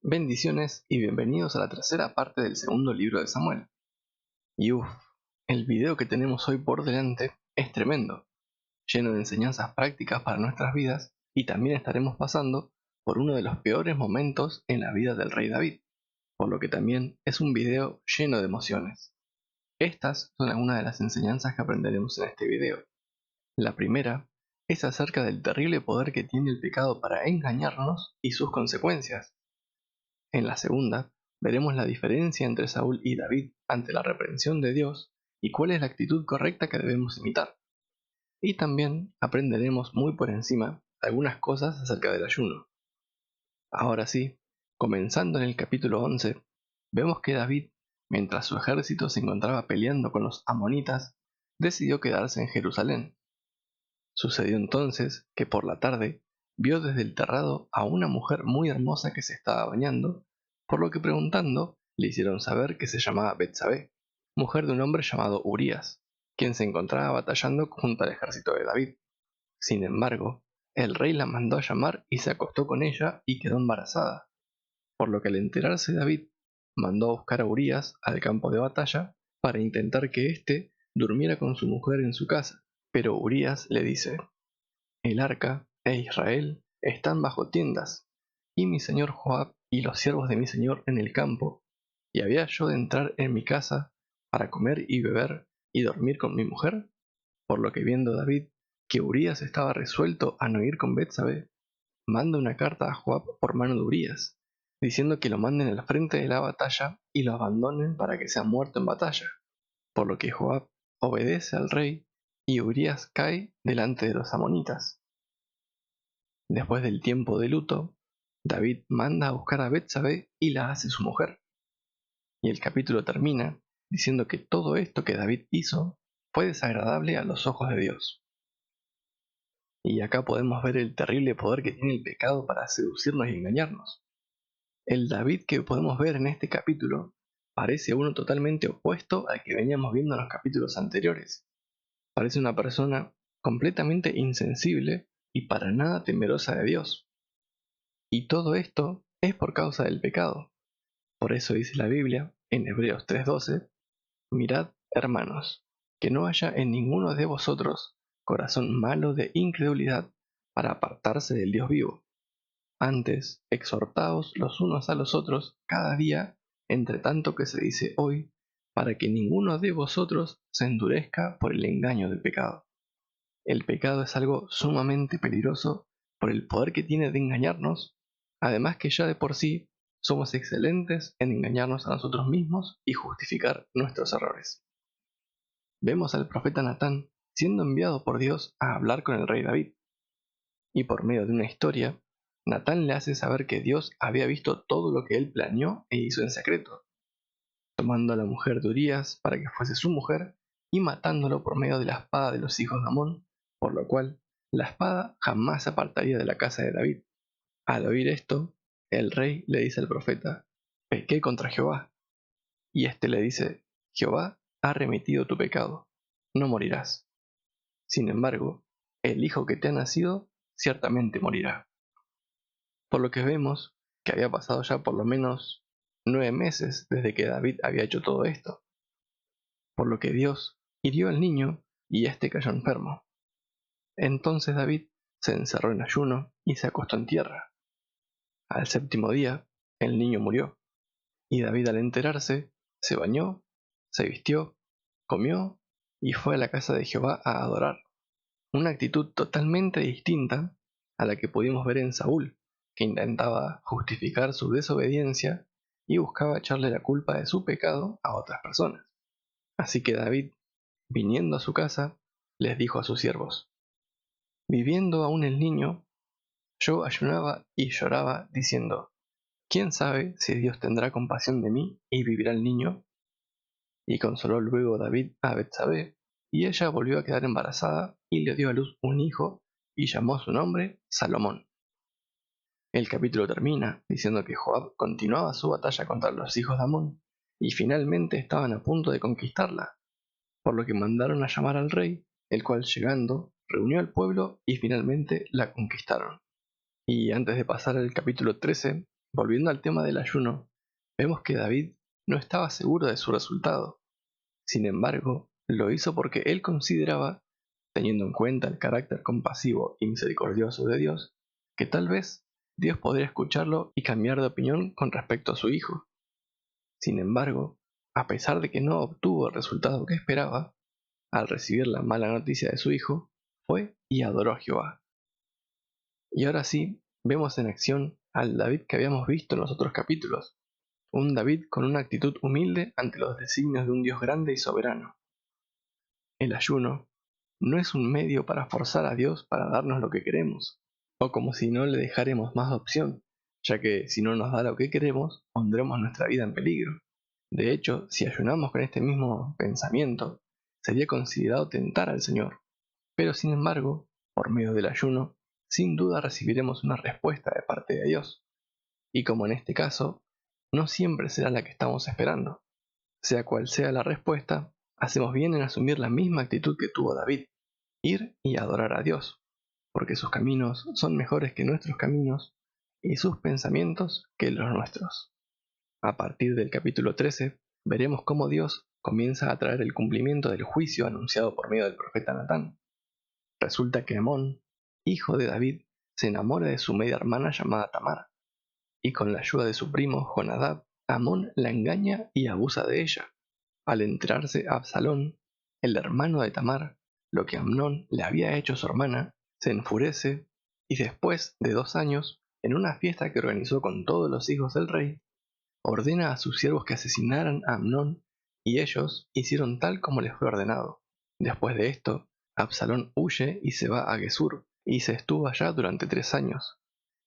Bendiciones y bienvenidos a la tercera parte del segundo libro de Samuel. Y el video que tenemos hoy por delante es tremendo, lleno de enseñanzas prácticas para nuestras vidas, y también estaremos pasando por uno de los peores momentos en la vida del rey David, por lo que también es un video lleno de emociones. Estas son algunas de las enseñanzas que aprenderemos en este video. La primera es acerca del terrible poder que tiene el pecado para engañarnos y sus consecuencias. En la segunda, veremos la diferencia entre Saúl y David ante la reprensión de Dios y cuál es la actitud correcta que debemos imitar. Y también aprenderemos muy por encima algunas cosas acerca del ayuno. Ahora sí, comenzando en el capítulo 11, vemos que David, mientras su ejército se encontraba peleando con los amonitas, decidió quedarse en Jerusalén. Sucedió entonces que por la tarde vio desde el terrado a una mujer muy hermosa que se estaba bañando, por lo que preguntando le hicieron saber que se llamaba Betsabé, mujer de un hombre llamado Urías, quien se encontraba batallando junto al ejército de David. Sin embargo, el rey la mandó a llamar y se acostó con ella y quedó embarazada, por lo que al enterarse David mandó a buscar a Urías al campo de batalla para intentar que éste durmiera con su mujer en su casa. Pero Urías le dice: el arca e Israel están bajo tiendas, y mi señor Joab y los siervos de mi señor en el campo, y había yo de entrar en mi casa para comer y beber y dormir con mi mujer. Por lo que viendo David que Urías estaba resuelto a no ir con Betsabé, manda una carta a Joab por mano de Urías, diciendo que lo manden al frente de la batalla y lo abandonen para que sea muerto en batalla. Por lo que Joab obedece al rey y Urías cae delante de los amonitas. Después del tiempo de luto, David manda a buscar a Betsabé y la hace su mujer. Y el capítulo termina diciendo que todo esto que David hizo fue desagradable a los ojos de Dios. Y acá podemos ver el terrible poder que tiene el pecado para seducirnos y engañarnos. El David que podemos ver en este capítulo parece uno totalmente opuesto al que veníamos viendo en los capítulos anteriores. Parece una persona completamente insensible y para nada temerosa de Dios. Y todo esto es por causa del pecado. Por eso dice la Biblia, en Hebreos 3:12, mirad, hermanos, que no haya en ninguno de vosotros corazón malo de incredulidad para apartarse del Dios vivo. Antes, exhortaos los unos a los otros cada día, entre tanto que se dice hoy, para que ninguno de vosotros se endurezca por el engaño del pecado. El pecado es algo sumamente peligroso por el poder que tiene de engañarnos, además que ya de por sí somos excelentes en engañarnos a nosotros mismos y justificar nuestros errores. Vemos al profeta Natán siendo enviado por Dios a hablar con el rey David, y por medio de una historia, Natán le hace saber que Dios había visto todo lo que él planeó e hizo en secreto, tomando a la mujer de Urías para que fuese su mujer y matándolo por medio de la espada de los hijos de Amón, por lo cual la espada jamás se apartaría de la casa de David. Al oír esto, el rey le dice al profeta: pequé contra Jehová. Y éste le dice: Jehová ha remitido tu pecado, no morirás. Sin embargo, el hijo que te ha nacido ciertamente morirá. Por lo que vemos que había pasado ya por lo menos 9 meses desde que David había hecho todo esto, por lo que Dios hirió al niño y éste cayó enfermo. Entonces David se encerró en ayuno y se acostó en tierra. Al 7.º día, el niño murió, y David al enterarse, se bañó, se vistió, comió y fue a la casa de Jehová a adorar. Una actitud totalmente distinta a la que pudimos ver en Saúl, que intentaba justificar su desobediencia y buscaba echarle la culpa de su pecado a otras personas. Así que David, viniendo a su casa, les dijo a sus siervos: viviendo aún el niño, yo ayunaba y lloraba, diciendo: ¿quién sabe si Dios tendrá compasión de mí y vivirá el niño? Y consoló luego David a Betsabé, y ella volvió a quedar embarazada y le dio a luz un hijo, y llamó su nombre Salomón. El capítulo termina diciendo que Joab continuaba su batalla contra los hijos de Amón, y finalmente estaban a punto de conquistarla, por lo que mandaron a llamar al rey, el cual llegando reunió al pueblo y finalmente la conquistaron. Y antes de pasar al capítulo 13, volviendo al tema del ayuno, vemos que David no estaba seguro de su resultado. Sin embargo, lo hizo porque él consideraba, teniendo en cuenta el carácter compasivo y misericordioso de Dios, que tal vez Dios podría escucharlo y cambiar de opinión con respecto a su hijo. Sin embargo, a pesar de que no obtuvo el resultado que esperaba, al recibir la mala noticia de su hijo, fue y adoró a Jehová. Y ahora sí, vemos en acción al David que habíamos visto en los otros capítulos, un David con una actitud humilde ante los designios de un Dios grande y soberano. El ayuno no es un medio para forzar a Dios para darnos lo que queremos, o como si no le dejáramos más opción, ya que si no nos da lo que queremos, pondremos nuestra vida en peligro. De hecho, si ayunamos con este mismo pensamiento, sería considerado tentar al Señor. Pero sin embargo, por medio del ayuno, sin duda recibiremos una respuesta de parte de Dios. Y como en este caso, no siempre será la que estamos esperando. Sea cual sea la respuesta, hacemos bien en asumir la misma actitud que tuvo David, ir y adorar a Dios, porque sus caminos son mejores que nuestros caminos y sus pensamientos que los nuestros. A partir del capítulo 13, veremos cómo Dios comienza a traer el cumplimiento del juicio anunciado por medio del profeta Natán. Resulta que Amón, hijo de David, se enamora de su media hermana llamada Tamar, y con la ayuda de su primo Jonadab, Amón la engaña y abusa de ella. Al enterarse Absalón, el hermano de Tamar, lo que Amnón le había hecho a su hermana, se enfurece y después de 2 años, en una fiesta que organizó con todos los hijos del rey, ordena a sus siervos que asesinaran a Amnón y ellos hicieron tal como les fue ordenado. Después de esto, Absalón huye y se va a Gesur y se estuvo allá durante 3 años,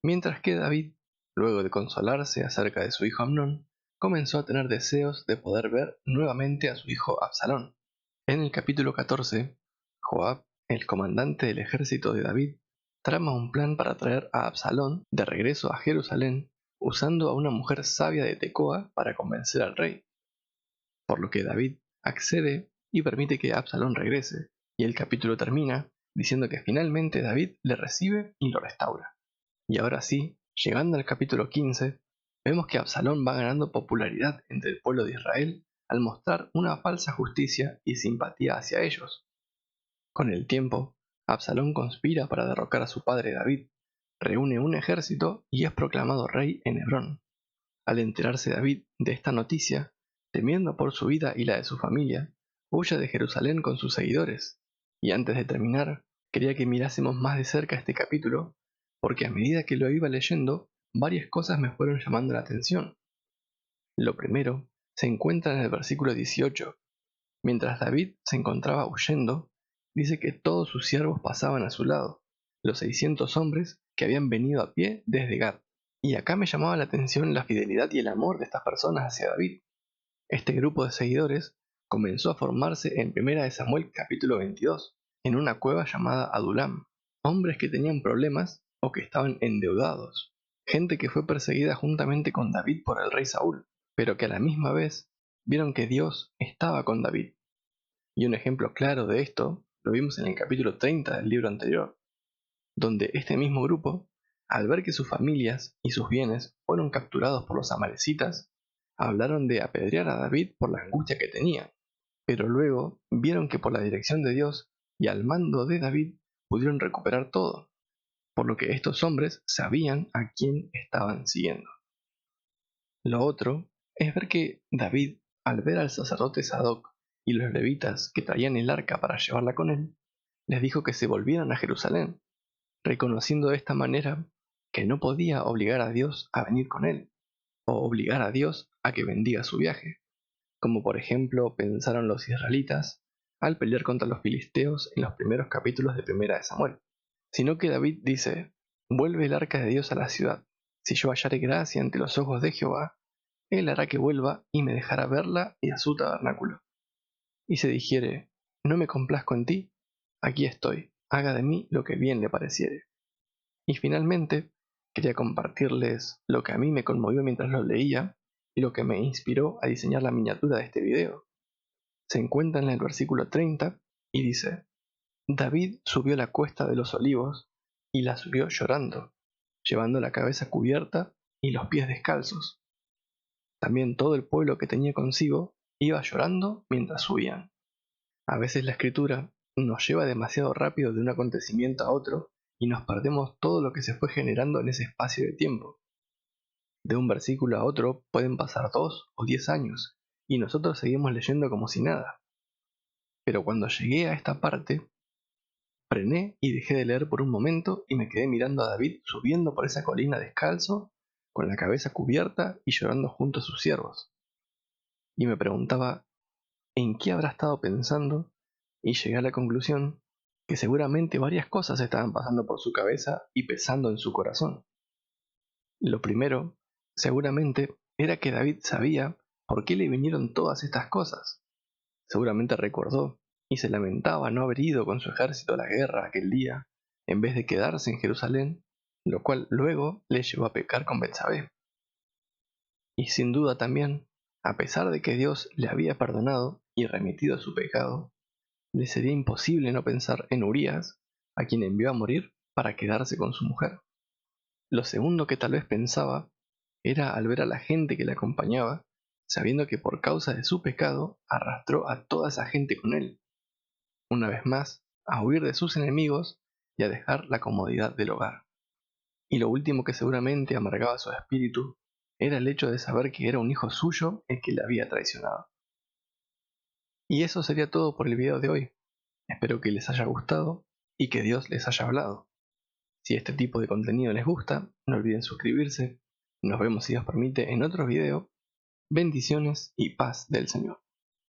mientras que David, luego de consolarse acerca de su hijo Amnón, comenzó a tener deseos de poder ver nuevamente a su hijo Absalón. En el capítulo 14, Joab, el comandante del ejército de David, trama un plan para traer a Absalón de regreso a Jerusalén usando a una mujer sabia de Tecoa para convencer al rey, por lo que David accede y permite que Absalón regrese, y el capítulo termina diciendo que finalmente David le recibe y lo restaura. Y ahora sí, llegando al capítulo 15, vemos que Absalón va ganando popularidad entre el pueblo de Israel al mostrar una falsa justicia y simpatía hacia ellos. Con el tiempo, Absalón conspira para derrocar a su padre David, reúne un ejército y es proclamado rey en Hebrón. Al enterarse David de esta noticia, temiendo por su vida y la de su familia, huye de Jerusalén con sus seguidores. Y antes de terminar, quería que mirásemos más de cerca este capítulo, porque a medida que lo iba leyendo, varias cosas me fueron llamando la atención. Lo primero se encuentra en el versículo 18. Mientras David se encontraba huyendo, dice que todos sus siervos pasaban a su lado, los 600 hombres que habían venido a pie desde Gad. Y acá me llamaba la atención la fidelidad y el amor de estas personas hacia David. Este grupo de seguidores comenzó a formarse en 1 de Samuel capítulo 22, en una cueva llamada Adulam, hombres que tenían problemas o que estaban endeudados, gente que fue perseguida juntamente con David por el rey Saúl, pero que a la misma vez vieron que Dios estaba con David. Y un ejemplo claro de esto lo vimos en el capítulo 30 del libro anterior, donde este mismo grupo, al ver que sus familias y sus bienes fueron capturados por los amalecitas, hablaron de apedrear a David por la angustia que tenía, pero luego vieron que por la dirección de Dios y al mando de David pudieron recuperar todo, por lo que estos hombres sabían a quién estaban siguiendo. Lo otro es ver que David, al ver al sacerdote Sadoc y los levitas que traían el arca para llevarla con él, les dijo que se volvieran a Jerusalén, reconociendo de esta manera que no podía obligar a Dios a venir con él, o obligar a Dios a que bendiga su viaje, como por ejemplo pensaron los israelitas al pelear contra los filisteos en los primeros capítulos de 1 de Samuel, sino que David dice: vuelve el arca de Dios a la ciudad, si yo hallare gracia ante los ojos de Jehová, él hará que vuelva y me dejará verla y a su tabernáculo. Y se dijere: no me complazco en ti, aquí estoy, haga de mí lo que bien le pareciere. Y finalmente, quería compartirles lo que a mí me conmovió mientras lo leía y lo que me inspiró a diseñar la miniatura de este video. Se encuentra en el versículo 30 y dice: David subió la cuesta de los olivos y la subió llorando, llevando la cabeza cubierta y los pies descalzos. También todo el pueblo que tenía consigo iba llorando mientras subían. A veces la escritura nos lleva demasiado rápido de un acontecimiento a otro y nos perdemos todo lo que se fue generando en ese espacio de tiempo. De un versículo a otro pueden pasar 2 o 10 años y nosotros seguimos leyendo como si nada. Pero cuando llegué a esta parte, frené y dejé de leer por un momento y me quedé mirando a David subiendo por esa colina descalzo, con la cabeza cubierta y llorando junto a sus siervos. Y me preguntaba en qué habrá estado pensando y llegué a la conclusión que seguramente varias cosas estaban pasando por su cabeza y pesando en su corazón. Lo primero, seguramente, era que David sabía por qué le vinieron todas estas cosas. Seguramente recordó y se lamentaba no haber ido con su ejército a la guerra aquel día, en vez de quedarse en Jerusalén, lo cual luego le llevó a pecar con Betsabé. Y sin duda también, a pesar de que Dios le había perdonado y remitido su pecado, le sería imposible no pensar en Urías, a quien envió a morir para quedarse con su mujer. Lo segundo que tal vez pensaba era al ver a la gente que le acompañaba, sabiendo que por causa de su pecado arrastró a toda esa gente con él, una vez más, a huir de sus enemigos y a dejar la comodidad del hogar. Y lo último que seguramente amargaba su espíritu era el hecho de saber que era un hijo suyo el que le había traicionado. Y eso sería todo por el video de hoy. Espero que les haya gustado y que Dios les haya hablado. Si este tipo de contenido les gusta, no olviden suscribirse. Nos vemos si Dios permite en otro video. Bendiciones y paz del Señor.